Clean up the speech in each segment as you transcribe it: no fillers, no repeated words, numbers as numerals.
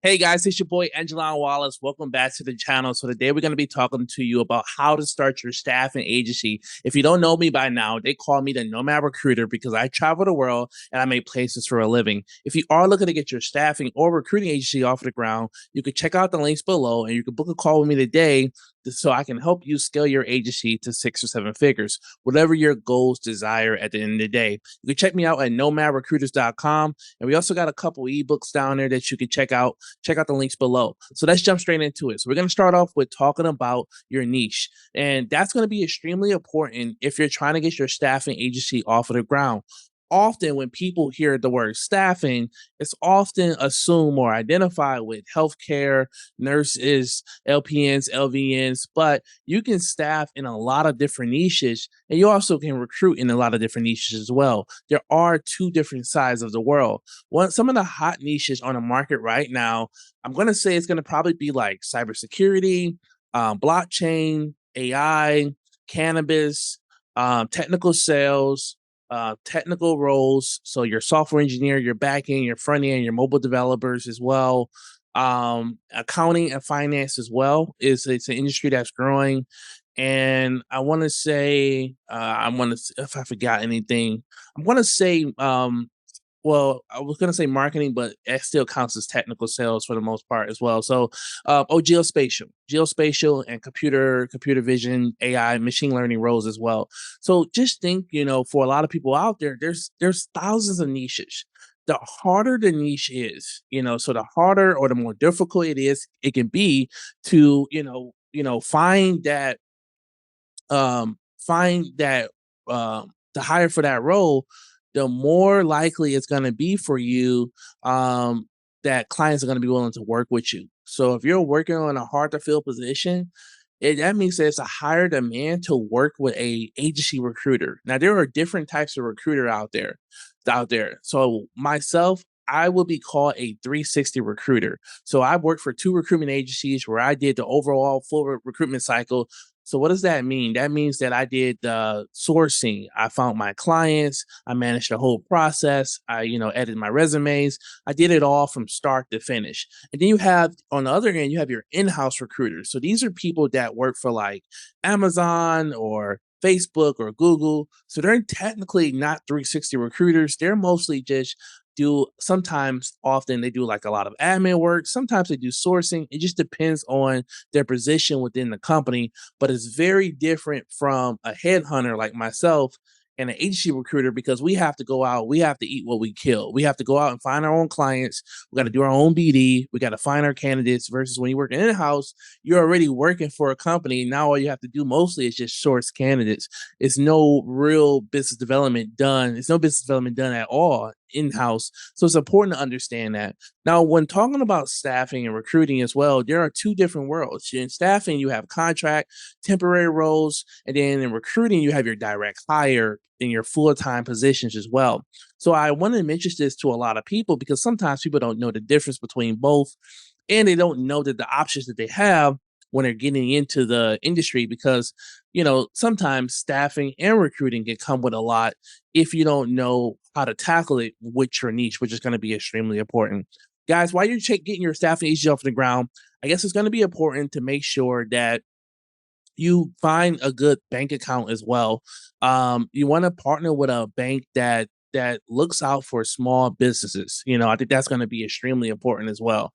Hey guys, it's your boy Wallace. Welcome back to the channel. So today we're going to be talking to you about how to start your staffing agency. If you don't know me by now, they call me the Nomad Recruiter because I travel the world and I make places for a living. If you are looking to get your staffing or recruiting agency off the ground, you can check out the links below and you can book a call with me today so I can help you scale your agency to 6 or 7 figures, whatever your goals desire at the end of the day. You can check me out at nomadrecruiters.com. And we also got a couple ebooks down there that you can check out. Check out the links below. So let's jump straight into it. So we're going to start off with talking about your niche. And that's going to be extremely important if you're trying to get your staffing agency off of the ground. Often when people hear the word staffing, it's often assumed or identified with healthcare, nurses, LPNs, LVNs, but you can staff in a lot of different niches and you also can recruit in a lot of different niches as well. There are two different sides of the world. Some of the hot niches on the market right now, I'm going to say it's going to probably be like cybersecurity, blockchain, AI, cannabis, technical sales, technical roles. So your software engineer, your back end, your front end, your mobile developers as well. Accounting and finance as well it's an industry that's growing. And I want to say, if I forgot anything, I'm going to say, well, I was gonna say marketing, but it still counts as technical sales for the most part as well. So, geospatial, and computer vision, AI, machine learning roles as well. So, just think, for a lot of people out there, there's thousands of niches. The harder the niche is, so the harder or the more difficult it can be to, find that to hire for that role, the more likely it's going to be for you that clients are going to be willing to work with you. So if you're working on a hard to fill position, that means that it's a higher demand to work with a agency recruiter. Now there are different types of recruiter out there. So myself, I will be called a 360 recruiter. So I've worked for 2 recruitment agencies where I did the overall full recruitment cycle. So what does that mean? That means that I did the sourcing. I found my clients. I managed the whole process. I, edited my resumes. I did it all from start to finish. And then you have, on the other end, you have your in-house recruiters. So these are people that work for like Amazon or Facebook or Google. So they're technically not 360 recruiters. They're mostly just often they do like a lot of admin work. Sometimes they do sourcing. It just depends on their position within the company, but it's very different from a headhunter like myself and an agency recruiter because we have to go out, we have to eat what we kill. We have to go out and find our own clients. We got to do our own BD. We got to find our candidates versus when you work in-house, you're already working for a company. Now all you have to do mostly is just source candidates. It's no real business development done. It's no business development done at all in-house. So it's important to understand that. Now, when talking about staffing and recruiting as well, there are 2 different worlds. In staffing, you have contract, temporary roles, and then in recruiting, you have your direct hire in your full-time positions as well. So I want to mention this to a lot of people because sometimes people don't know the difference between both, and they don't know that the options that they have when they're getting into the industry because sometimes staffing and recruiting can come with a lot if you don't know how to tackle it with your niche, which is going to be extremely important. Guys, while you're getting your staffing agency off the ground, I guess it's going to be important to make sure that you find a good bank account as well. You want to partner with a bank that looks out for small businesses. I think that's going to be extremely important as well.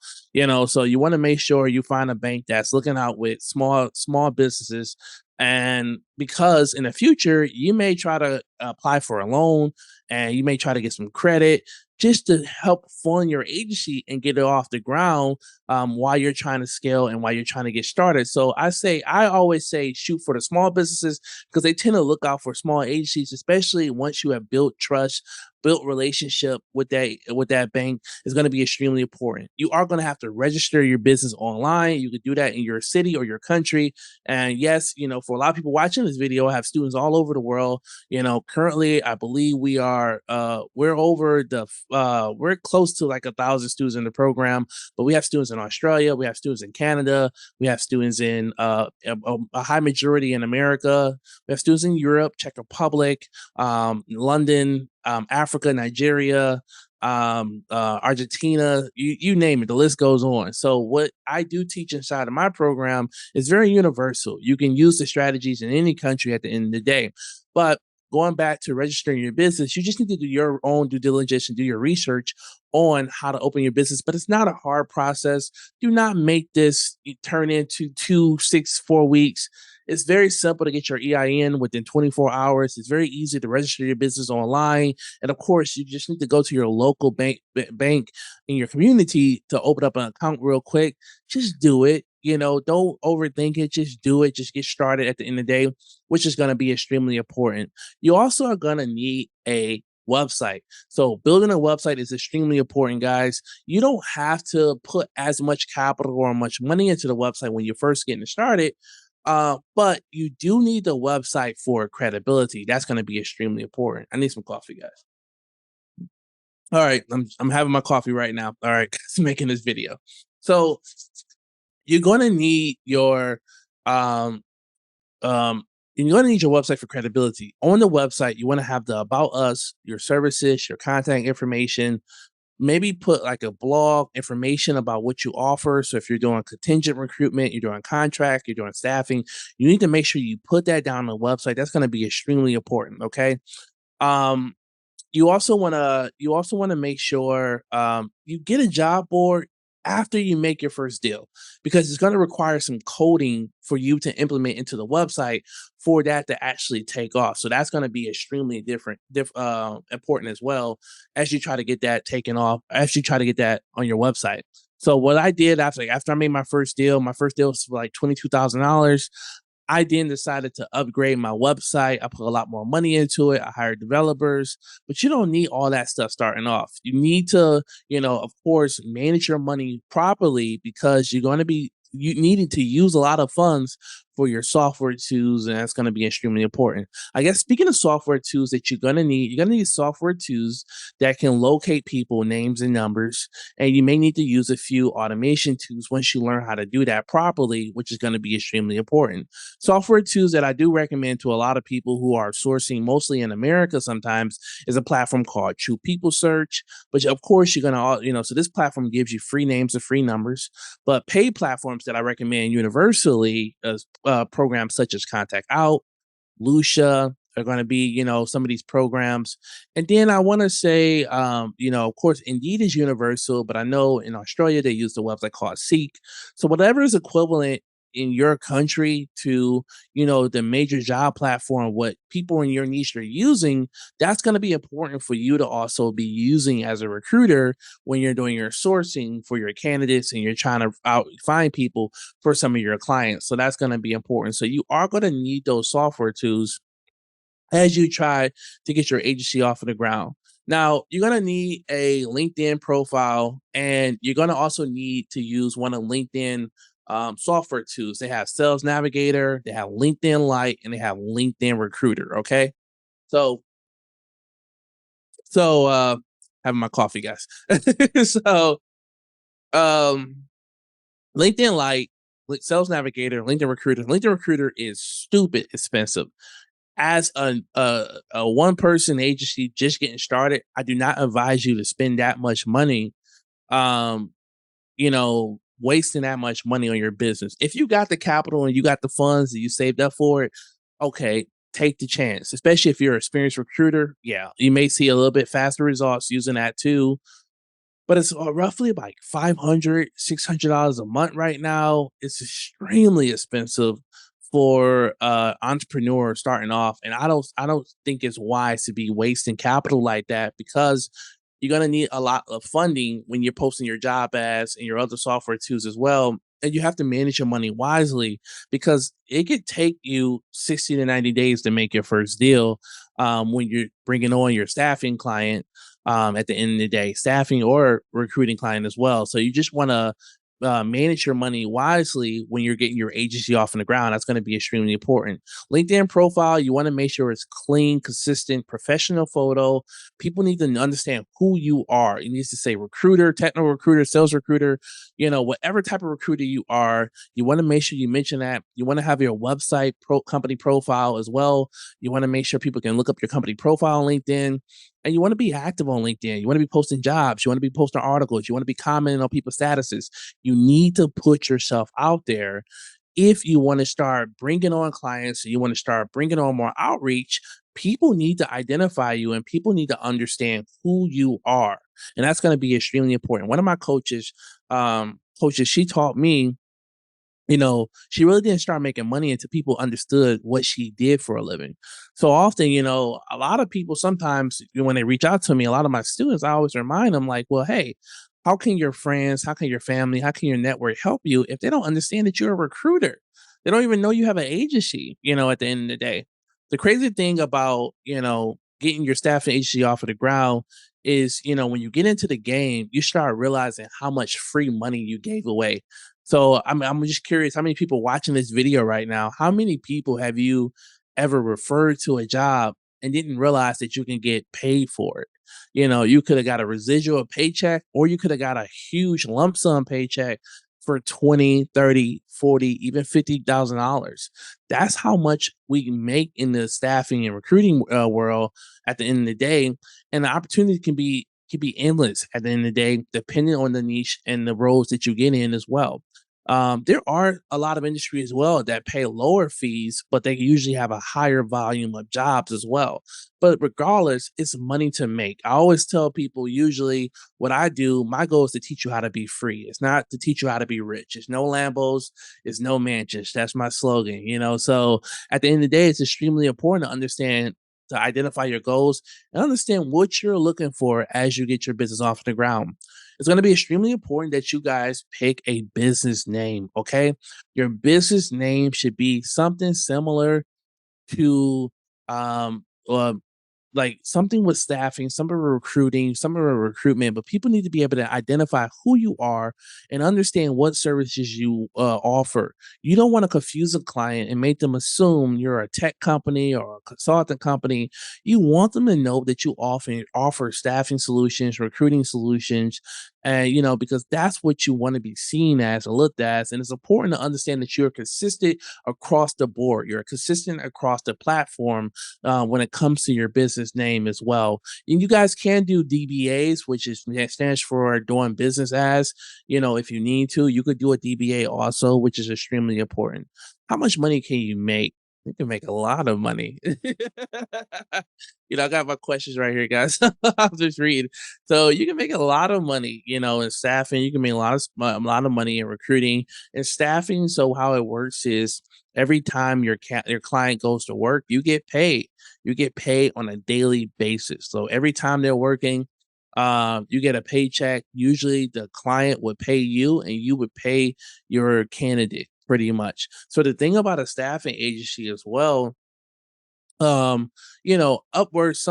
So you want to make sure you find a bank that's looking out with small businesses. And because in the future, you may try to apply for a loan and you may try to get some credit just to help fund your agency and get it off the ground while you're trying to scale and while you're trying to get started. So I always say shoot for the small businesses because they tend to look out for small agencies, especially once you have built trust, built relationship with that bank is going to be extremely important. You are going to have to register your business online. You could do that in your city or your country. And yes, for a lot of people watching this video, I have students all over the world. Currently, I believe we're close to like 1,000 students in the program, but we have students in Australia, we have students in Canada, we have students in a high majority in America, we have students in Europe, Czech Republic, London, Africa, Nigeria, Argentina, you name it, the list goes on. So what I do teach inside of my program is very universal. You can use the strategies in any country at the end of the day. But going back to registering your business, you just need to do your own due diligence and do your research on how to open your business. But it's not a hard process. Do not make this turn into 2, 6, 4 weeks. It's very simple to get your EIN within 24 hours. It's very easy to register your business online. And of course, you just need to go to your local bank in your community to open up an account real quick. Just do it. Don't overthink it. Just do it. Just get started at the end of the day, which is going to be extremely important. You also are going to need a website. So building a website is extremely important, guys. You don't have to put as much capital or much money into the website when you're first getting started. But you do need the website for credibility. That's going to be extremely important. I need some coffee, guys. All right, I'm having my coffee right now. All right, making this video. So you're going to need your um um you're going to need your website for credibility. On the website, you want to have the about us, your services, your contact information, maybe put like a blog information about what you offer. So if you're doing contingent recruitment, you're doing contract, you're doing staffing, you need to make sure you put that down on the website. That's going to be extremely important. Okay. Um, you also want to make sure you get a job board after you make your first deal, because it's going to require some coding for you to implement into the website for that to actually take off. So that's going to be extremely important as well, as you try to get that taken off, as you try to get that on your website. So what I did after I made my first deal was for like $22,000. I then decided to upgrade my website. I put a lot more money into it. I hired developers, but you don't need all that stuff starting off. You need to, of course, manage your money properly, because you're going to be you needing to use a lot of funds for your software tools, and that's going to be extremely important. I guess speaking of software tools that you're going to need software tools that can locate people, names, and numbers, and you may need to use a few automation tools once you learn how to do that properly, which is going to be extremely important. Software tools that I do recommend to a lot of people who are sourcing mostly in America sometimes is a platform called True People Search. But of course, you're going to, so this platform gives you free names and free numbers. But paid platforms that I recommend universally as programs such as Contact Out, Lucia are going to be, some of these programs. And then I want to say, of course, Indeed is universal, but I know in Australia they use the website called Seek. So whatever is equivalent in your country to, the major job platform, what people in your niche are using, that's going to be important for you to also be using as a recruiter when you're doing your sourcing for your candidates and you're trying to find people for some of your clients. So that's going to be important. So you are going to need those software tools as you try to get your agency off of the ground. Now, you're going to need a LinkedIn profile, and you're going to also need to use one of LinkedIn software tools. They have Sales Navigator, they have LinkedIn Lite, and they have LinkedIn Recruiter. Okay. So, so having my coffee, guys. So, um, LinkedIn Lite, Sales Navigator, LinkedIn Recruiter. LinkedIn Recruiter is stupid expensive. As a one person agency just getting started, I do not advise you to spend that much money, um, wasting that much money on your business. If you got the capital and you got the funds and you saved up for it, okay, take the chance. Especially if you're an experienced recruiter, yeah, you may see a little bit faster results using that too. But it's roughly like $500, $600 a month right now. It's extremely expensive for entrepreneur starting off, and I don't think it's wise to be wasting capital like that, because you're gonna need a lot of funding when you're posting your job ads and your other software tools as well. And you have to manage your money wisely, because it could take you 60 to 90 days to make your first deal when you're bringing on your staffing client at the end of the day, staffing or recruiting client as well. So you just want to manage your money wisely when you're getting your agency off on the ground. That's going to be extremely important. LinkedIn profile, you want to make sure it's clean, consistent, professional photo. People need to understand who you are. It needs to say recruiter, technical recruiter, sales recruiter, whatever type of recruiter you are. You want to make sure you mention that. You want to have your website company profile as well. You want to make sure people can look up your company profile on LinkedIn. and you want to be active on LinkedIn. You want to be posting jobs. You want to be posting articles. You want to be commenting on people's statuses. You need to put yourself out there if you want to start bringing on clients, you want to start bringing on more outreach. People need to identify you and people need to understand who you are. And that's going to be extremely important. One of my coaches, she taught me, she really didn't start making money until people understood what she did for a living. So often, a lot of people sometimes when they reach out to me, a lot of my students, I always remind them like, well, hey, how can your friends, how can your family, how can your network help you if they don't understand that you're a recruiter? They don't even know you have an agency, at the end of the day. The crazy thing about, getting your staffing agency off of the ground is, when you get into the game, you start realizing how much free money you gave away. So I'm just curious, how many people watching this video right now, how many people have you ever referred to a job and didn't realize that you can get paid for it? You could have got a residual paycheck or you could have got a huge lump sum paycheck for 20, 30, 40, even $50,000. That's how much we make in the staffing and recruiting world at the end of the day. And the opportunity can be endless at the end of the day, depending on the niche and the roles that you get in as well. There are a lot of industry as well that pay lower fees, but they usually have a higher volume of jobs as well. But regardless, it's money to make. I always tell people, usually what I do, my goal is to teach you how to be free. It's not to teach you how to be rich. It's no Lambos, it's no mansions. That's my slogan. So at the end of the day, it's extremely important to understand, to identify your goals and understand what you're looking for as you get your business off the ground. It's going to be extremely important that you guys pick a business name, okay? Your business name should be something similar to um uh, like something with staffing, some of recruiting, some of recruitment, but people need to be able to identify who you are and understand what services you offer. You don't want to confuse a client and make them assume you're a tech company or a consultant company. You want them to know that you offer staffing solutions, recruiting solutions, and because that's what you want to be seen as and looked as. And it's important to understand that you're consistent across the board. You're consistent across the platform when it comes to your business name as well. And you guys can do DBAs, which is that stands for doing business as. If you need to, you could do a DBA also, which is extremely important. How much money can you make? You can make a lot of money. I got my questions right here, guys. I'll just read. So you can make a lot of money, in staffing. You can make a lot of money in recruiting and staffing. So how it works is every time your client goes to work, you get paid. You get paid on a daily basis. So every time they're working, you get a paycheck. Usually, the client would pay you, and you would pay your candidate pretty much. So the thing about a staffing agency as well, upwards,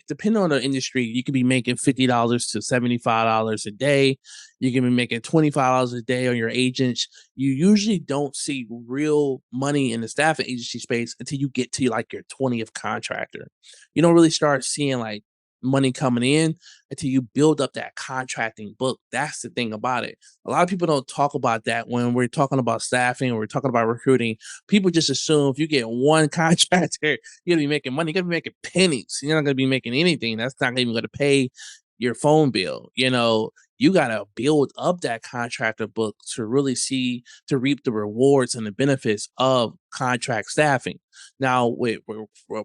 depending on the industry, you could be making $50 to $75 a day. You can be making $25 a day on your agents. You usually don't see real money in the staffing agency space until you get to like your 20th contractor. You don't really start seeing like money coming in until you build up that contracting book. That's the thing about it. A lot of people don't talk about that when we're talking about staffing or we're talking about recruiting. People just assume if you get one contractor, you're gonna be making money. You're gonna be making pennies. You're not gonna be making anything. That's not even gonna pay your phone bill. You gotta build up that contractor book to really see to reap the rewards and the benefits of contract staffing. Now, with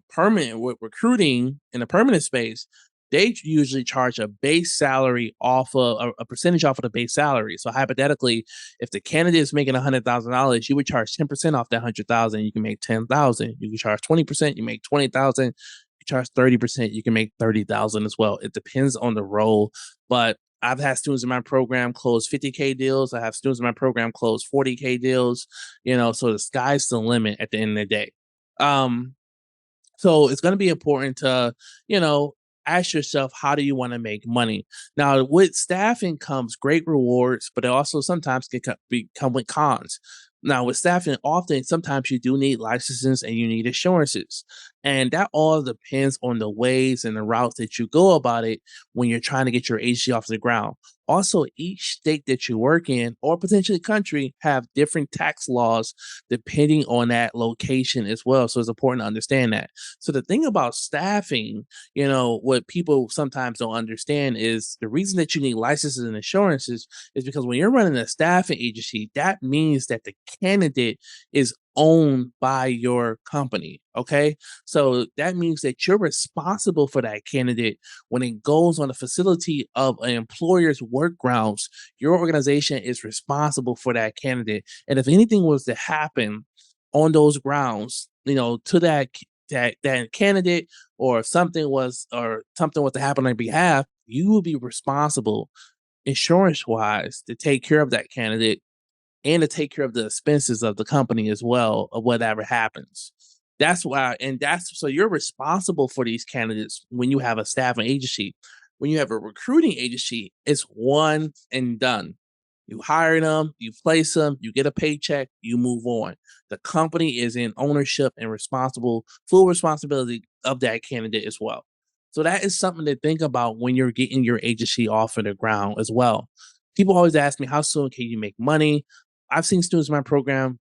permanent with recruiting in the permanent space, they usually charge a base salary off of a percentage off of the base salary. So hypothetically, if the candidate is making $100,000, you would charge 10% off that 100,000. You can make 10,000. You can charge 20%. You make 20,000. You charge 30%. You can make 30,000 as well. It depends on the role, but I've had students in my program close 50K deals. I have students in my program close 40K deals. So the sky's the limit at the end of the day. Um, so it's going to be important to, you know, ask yourself, how do you want to make money? Now, with staffing comes great rewards, but it also sometimes can come with cons. Now, with staffing, often sometimes you do need licenses and you need assurances. And that all depends on the ways and the routes that you go about it when you're trying to get your agency off the ground. Also, each state that you work in or potentially country have different tax laws depending on that location as well. So it's important to understand that. So the thing about staffing, what people sometimes don't understand is the reason that you need licenses and insurances is because when you're running a staffing agency, that means that the candidate is owned by your company. Okay. So that means that you're responsible for that candidate when it goes on the facility of an employer's work grounds. Your organization is responsible for that candidate. And if anything was to happen on those grounds, to that candidate, or something was to happen on their behalf, you will be responsible insurance wise to take care of that candidate and to take care of the expenses of the company as well of whatever happens. That's why, and that's so you're responsible for these candidates when you have a staffing agency. When you have a recruiting agency, it's one and done. You hire them, you place them, you get a paycheck, you move on. The company is in ownership and full responsibility of that candidate as well. So that is something to think about when you're getting your agency off of the ground as well. People always ask me, how soon can you make money? I've seen students in my program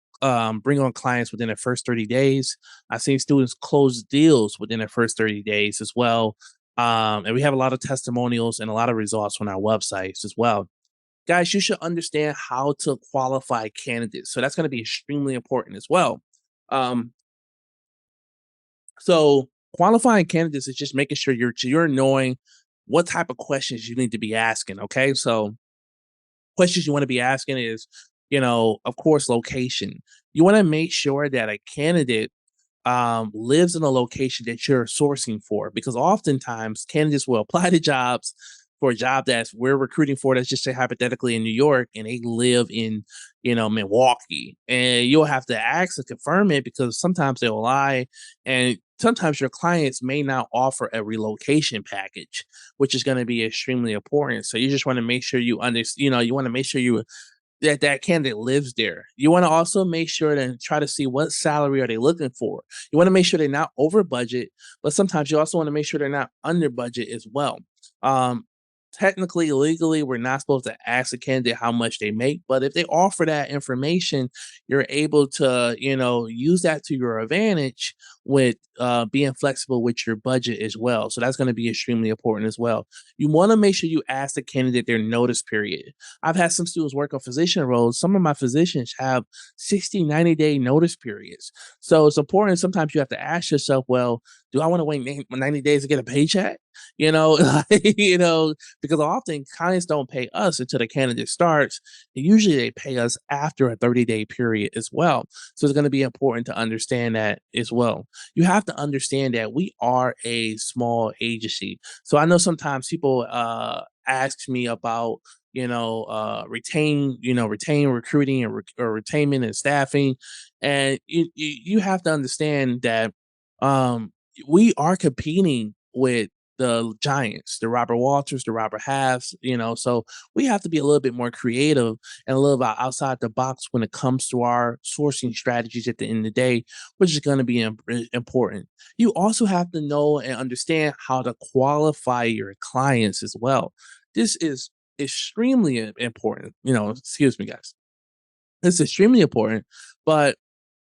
bring on clients within the first 30 days. I've seen students close deals within the first 30 days as well. And we have a lot of testimonials and a lot of results on our websites as well. Guys, you should understand how to qualify candidates. So that's going to be extremely important as well. Um, so qualifying candidates is just making sure you're knowing what type of questions you need to be asking. Okay, so questions you want to be asking is, of course, location. You want to make sure that a candidate lives in a location that you're sourcing for, because oftentimes candidates will apply to jobs for a job that's we're recruiting for, that's just say hypothetically in New York, and they live in, Milwaukee, and you'll have to ask to confirm it because sometimes they'll lie, and sometimes your clients may not offer a relocation package, which is going to be extremely important. So you just want to make sure you understand, you want to make sure that candidate lives there. You wanna also make sure to try to see what salary are they looking for. You wanna make sure they're not over budget, but sometimes you also wanna make sure they're not under budget as well. Um, Technically, legally, we're not supposed to ask a candidate how much they make, but if they offer that information, you're able to, use that to your advantage with being flexible with your budget as well. So that's gonna be extremely important as well. You wanna make sure you ask the candidate their notice period. I've had some students work on physician roles. Some of my physicians have 60, 90-day notice periods. So it's important. Sometimes you have to ask yourself, well, do I want to wait 90 days to get a paycheck? Because often clients don't pay us until the candidate starts. And usually they pay us after a 30-day period as well. So it's going to be important to understand that as well. You have to understand that we are a small agency. So I know sometimes people ask me about retain recruiting or retainment and staffing. And you have to understand that um, we are competing with the giants, the Robert Walters, the Robert Halves, so we have to be a little bit more creative and a little bit outside the box when it comes to our sourcing strategies at the end of the day, which is going to be important. You also have to know and understand how to qualify your clients as well. This is extremely important. Excuse me, guys. It's extremely important, but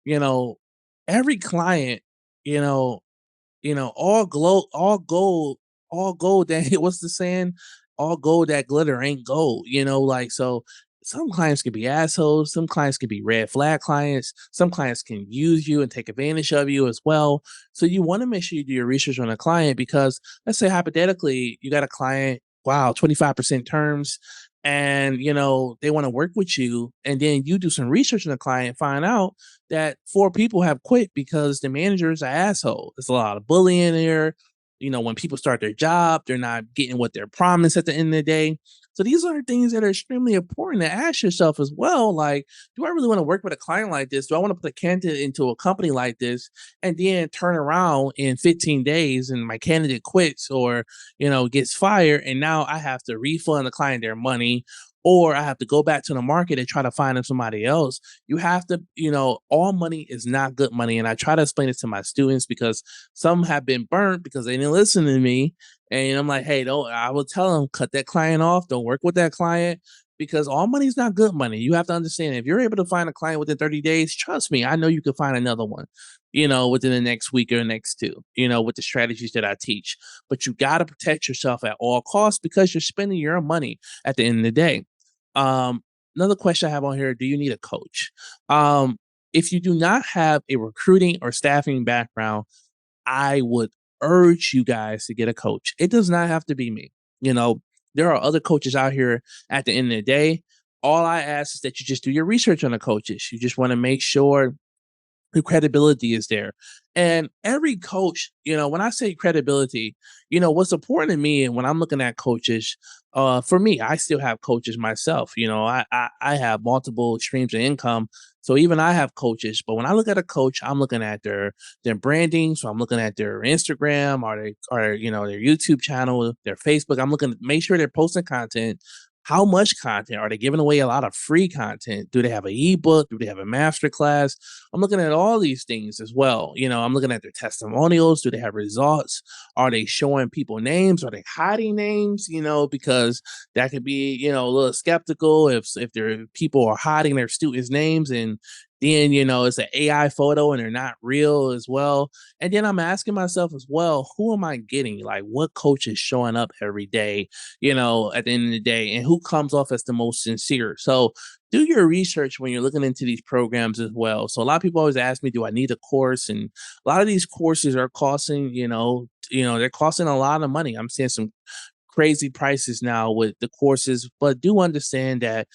you know, every client, you know, all gold that what's the saying? All gold that glitter ain't gold, like so some clients can be assholes, some clients can be red flag clients, some clients can use you and take advantage of you as well. So you want to make sure you do your research on a client because let's say hypothetically you got a client, wow, 25% terms, and they want to work with you, and then you do some research on the client, find out that 4 people have quit because the manager's an asshole. There's a lot of bullying there. When people start their job, they're not getting what they're promised at the end of the day. So these are things that are extremely important to ask yourself as well. Like, do I really want to work with a client like this? Do I want to put a candidate into a company like this and then turn around in 15 days and my candidate quits or, gets fired, and now I have to refund the client their money, or I have to go back to the market and try to find them somebody else. You have to, all money is not good money. And I try to explain this to my students because some have been burnt because they didn't listen to me. And I'm like, hey, don't, I will tell them, cut that client off. Don't work with that client because all money is not good money. You have to understand if you're able to find a client within 30 days, trust me, I know you can find another one, within the next week or the next two, with the strategies that I teach. But you got to protect yourself at all costs because you're spending your money at the end of the day. Um, Another question I have on here, do you need a coach? Um, if you do not have a recruiting or staffing background, I would urge you guys to get a coach. It does not have to be me. You know, there are other coaches out here at the end of the day. All I ask is that you just do your research on the coaches. You just want to make sure the credibility is there. And every coach, when I say credibility, what's important to me and when I'm looking at coaches, for me, I still have coaches myself. I have multiple streams of income. So even I have coaches, but when I look at a coach, I'm looking at their branding. So I'm looking at their Instagram or their YouTube channel, their Facebook. I'm looking to make sure they're posting content. How much content? Are they giving away a lot of free content? Do they have an ebook? Do they have a master class? I'm looking at all these things as well. I'm looking at their testimonials. Do they have results? Are they showing people names? Are they hiding names? Because that could be, a little skeptical if their people are hiding their students' names and then it's an AI photo and they're not real as well. And then I'm asking myself as well, who am I getting? Like what coach is showing up every day, at the end of the day, and who comes off as the most sincere. So do your research when you're looking into these programs as well. So a lot of people always ask me, do I need a course? And a lot of these courses are costing, they're costing a lot of money. I'm seeing some crazy prices now with the courses, but do understand that,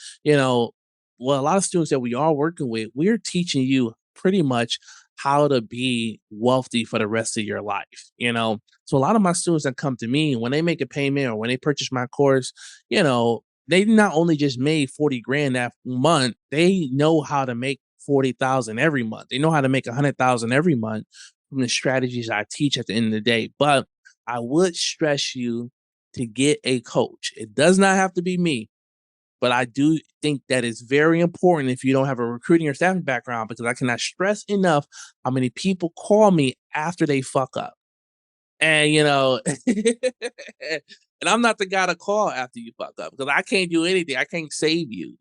a lot of students that we are working with, we're teaching you pretty much how to be wealthy for the rest of your life. So a lot of my students that come to me, when they make a payment or when they purchase my course, they not only just made 40 grand that month, they know how to make 40,000 every month. They know how to make 100,000 every month from the strategies I teach at the end of the day. But I would stress you to get a coach. It does not have to be me, but I do think that it's very important if you don't have a recruiting or staffing background because I cannot stress enough how many people call me after they fuck up. And and I'm not the guy to call after you fuck up because I can't do anything. I can't save you.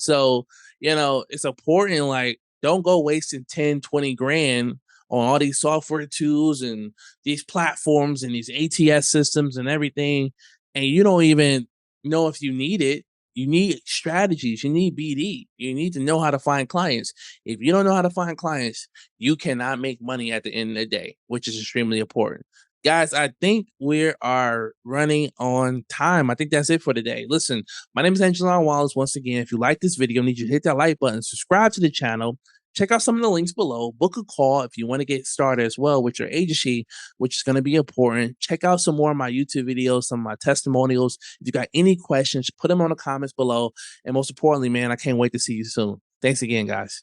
So, it's important, like, don't go wasting 10, 20 grand on all these software tools and these platforms and these ATS systems and everything. And you don't even know if you need it. You need strategies. You need BD. You need to know how to find clients. If you don't know how to find clients, you cannot make money at the end of the day, which is extremely important. Guys, I think we are running on time. I think that's it for today. Listen, my name is Aijalon Wallace. Once again, if you like this video, I need you to hit that like button, subscribe to the channel, check out some of the links below, book a call if you want to get started as well with your agency, which is going to be important. Check out some more of my YouTube videos, some of my testimonials. If you got any questions, put them on the comments below. And most importantly, man, I can't wait to see you soon. Thanks again, guys.